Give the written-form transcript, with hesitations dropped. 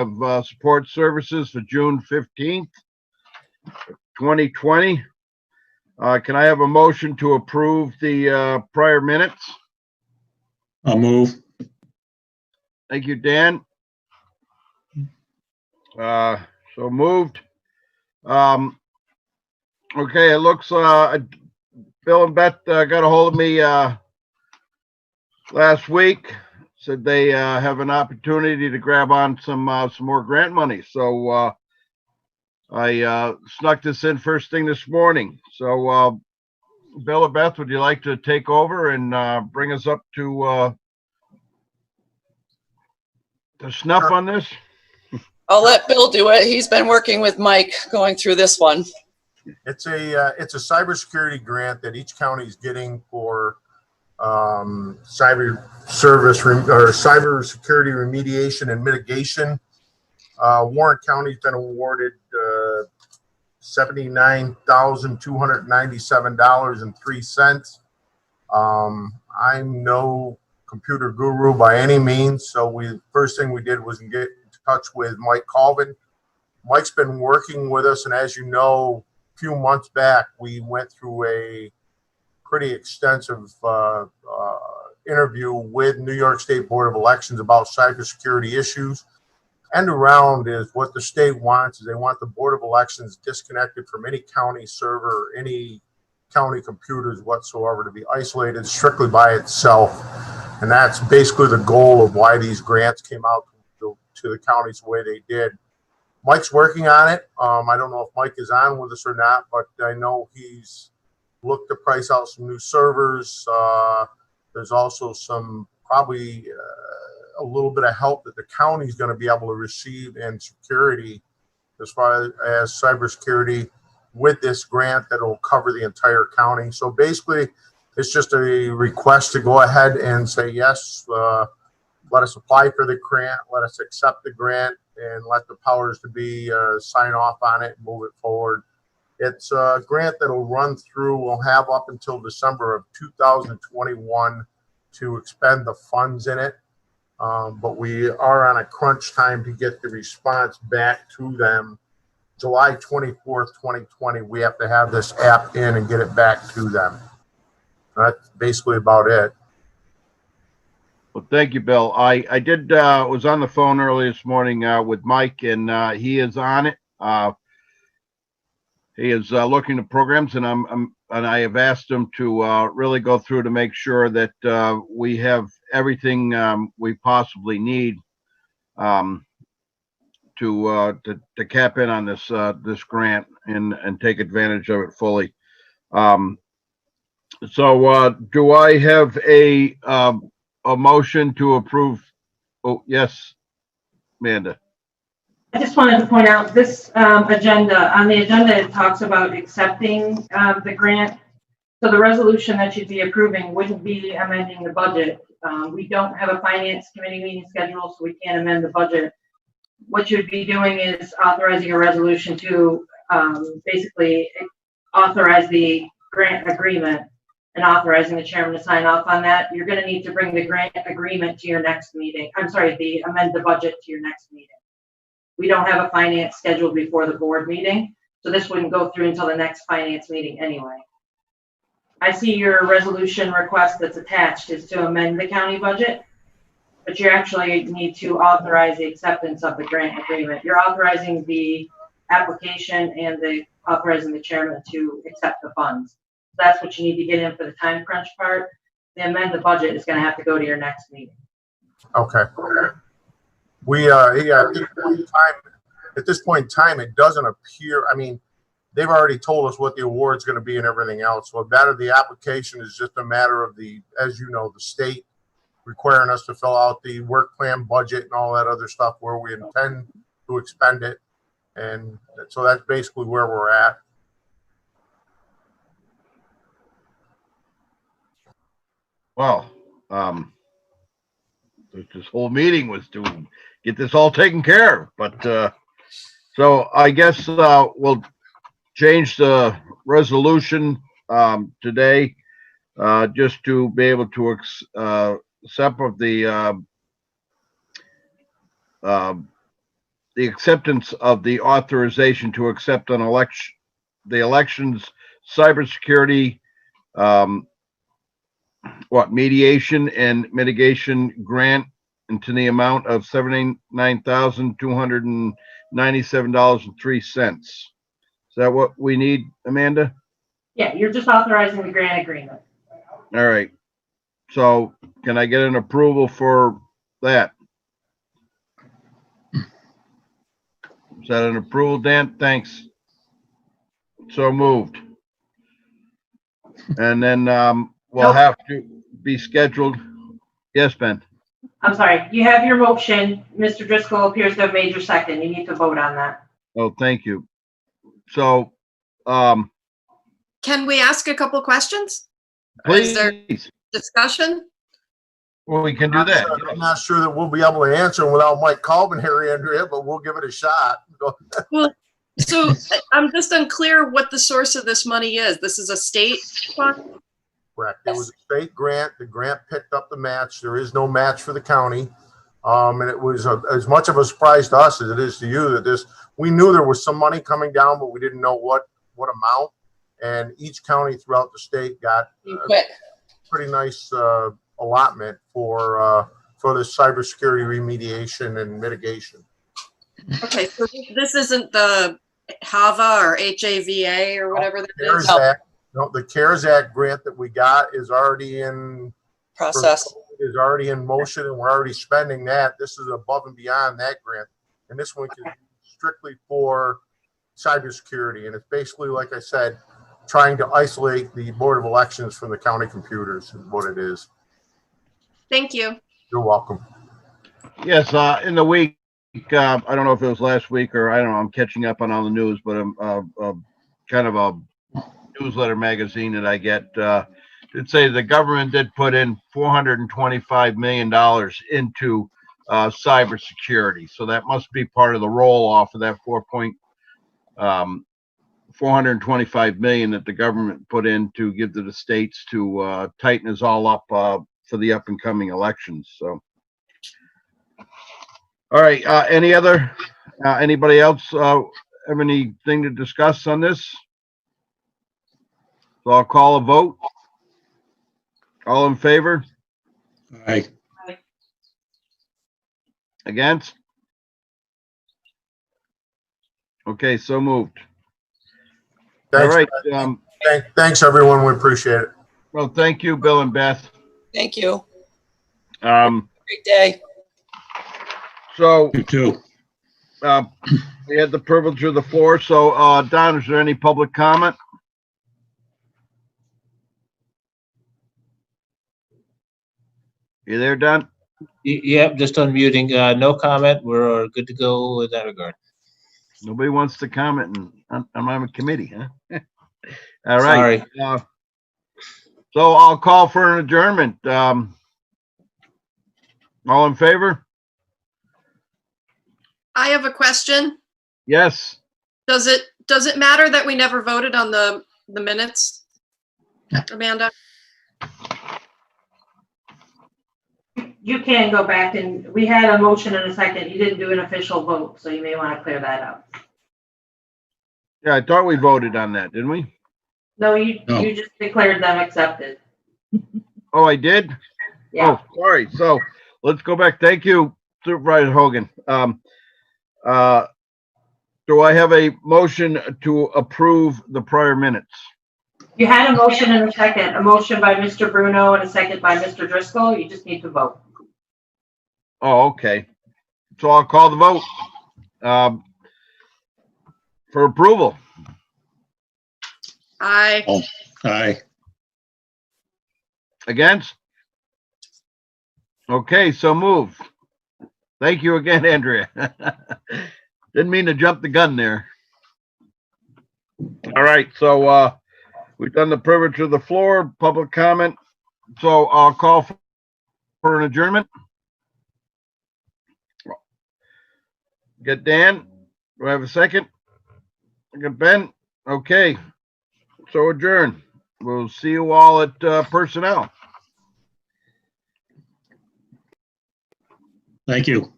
of support services for June 15th, 2020. Can I have a motion to approve the prior minutes? I'll move. Thank you, Dan. So moved. Okay, it looks Bill and Beth got a hold of me last week. Said they have an opportunity to grab on some more grant money. So I snuck this in first thing this morning. So Bill or Beth, would you like to take over and bring us up to snuff on this? I'll let Bill do it. He's been working with Mike going through this one. It's a cybersecurity grant that each county is getting for cyber service or cybersecurity remediation and mitigation. Warren County's been awarded $79,297.03. I'm no computer guru by any means, so first thing we did was get in touch with Mike Colvin. Mike's been working with us, and as you know, a few months back we went through a pretty extensive interview with New York State Board of Elections about cybersecurity issues. End around is what the state wants is they want the Board of Elections disconnected from any county server or any county computers whatsoever, to be isolated strictly by itself. And that's basically the goal of why these grants came out to the counties the way they did. Mike's working on it. I don't know if Mike is on with us or not, but I know he's looked to price out some new servers. There's also some probably a little bit of help that the county is going to be able to receive in security as far as cybersecurity with this grant that will cover the entire county. So basically, it's just a request to go ahead and say, yes, let us apply for the grant, let us accept the grant, and let the powers to be sign off on it and move it forward. It's a grant that will run through, we'll have up until December of 2021 to expend the funds in it. But we are on a crunch time to get the response back to them. July 24th, 2020, we have to have this app in and get it back to them. That's basically about it. Well, thank you, Bill. I was on the phone early this morning with Mike, and he is on it. He is looking at programs, and I have asked him to really go through to make sure that we have everything we possibly need to cap in on this grant and take advantage of it fully. So do I have a motion to approve? Oh, yes, Amanda. I just wanted to point out this agenda. On the agenda, it talks about accepting the grant. So the resolution that you'd be approving wouldn't be amending the budget. We don't have a finance committee meeting scheduled, so we can't amend the budget. What you'd be doing is authorizing a resolution to basically authorize the grant agreement and authorizing the chairman to sign off on that. You're going to need to bring the grant agreement to your next meeting. Amend the budget to your next meeting. We don't have a finance scheduled before the board meeting, so this wouldn't go through until the next finance meeting anyway. I see your resolution request that's attached is to amend the county budget, but you actually need to authorize the acceptance of the grant agreement. You're authorizing the application and authorizing the chairman to accept the funds. That's what you need to get in for the time crunch part. The amend the budget is going to have to go to your next meeting. Okay. We at this point in time, it doesn't appear. I mean, they've already told us what the award's going to be and everything else. So that of the application is just a matter of as you know, the state requiring us to fill out the work plan, budget, and all that other stuff where we intend to expend it. And so that's basically where we're at. Well, this whole meeting was to get this all taken care of, but so I guess we'll change the resolution today just to be able to accept of the the acceptance of the authorization to accept an election, the elections cybersecurity, mediation and mitigation grant into the amount of $79,297.03. Is that what we need, Amanda? Yeah, you're just authorizing the grant agreement. All right. So can I get an approval for that? Is that an approval, Dan? Thanks. So moved. And then we'll Nope. have to be scheduled. Yes, Ben. I'm sorry, you have your motion. Mr. Driscoll appears to have made your second. You need to vote on that. Oh, thank you. So, Can we ask a couple questions? Is there please, discussion? well, we can do that. I'm not sure that we'll be able to answer them without Mike Colvin here, Andrea, but we'll give it a shot. Go. So I'm just unclear what the source of this money is. This is a state fund? Correct. It was a state grant. The grant picked up the match. There is no match for the county. And it was as much of a surprise to us as it is to you that we knew there was some money coming down, but we didn't know what amount. And each county throughout the state got You quit. pretty nice allotment for this cybersecurity remediation and mitigation. Okay, so this isn't the HAVA or HAVA or whatever that CARES is? Act, no, the CARES Act grant that we got is already in Process. is already in motion, and we're already spending that. This is above and beyond that grant, and this one is strictly for cybersecurity, and it's basically, like I said, trying to isolate the Board of Elections from the county computers is what it is. Thank you. You're welcome. Yes, in the week, I don't know if it was last week or I don't know, I'm catching up on all the news, but kind of a newsletter magazine that I get, did say the government did put in $425 million into cybersecurity. So that must be part of the roll off of that 425 million that the government put in to give to the states to tighten us all up for the up and coming elections. So, all right. Anybody else have anything to discuss on this? So I'll call a vote. All in favor? Aye. Against? Okay, so moved. All Thanks, right. thanks everyone. We appreciate it. Well, thank you, Bill and Beth. Thank you. Great day. So You too. we had the privilege of the floor. So Don, is there any public comment? You there, Don? Yep, just unmuting. No comment. We're good to go in that regard. Nobody wants to comment, and I'm on a committee, huh? All right. Sorry. So I'll call for an adjournment. All in favor? I have a question. Yes. Does it matter that we never voted on the minutes, Amanda? You can go back and we had a motion in a second. You didn't do an official vote, so you may want to clear that up. Yeah, I thought we voted on that, didn't we? No, you No. just declared them accepted. Oh, I did? Yeah. Oh, sorry. So let's go back. Thank you, Supervisor Hogan. Do I have a motion to approve the prior minutes? You had a motion in a second, a motion by Mr. Bruno and a second by Mr. Driscoll. You just need to vote. Oh, okay. So I'll call the vote for approval. Aye. Aye. Against? Okay, so moved. Thank you again, Andrea. Didn't mean to jump the gun there. All right, so we've done the privilege of the floor, public comment. So I'll call for an adjournment. Get Dan. Do I have a second? I got Ben. Okay. So adjourn. We'll see you all at personnel. Thank you.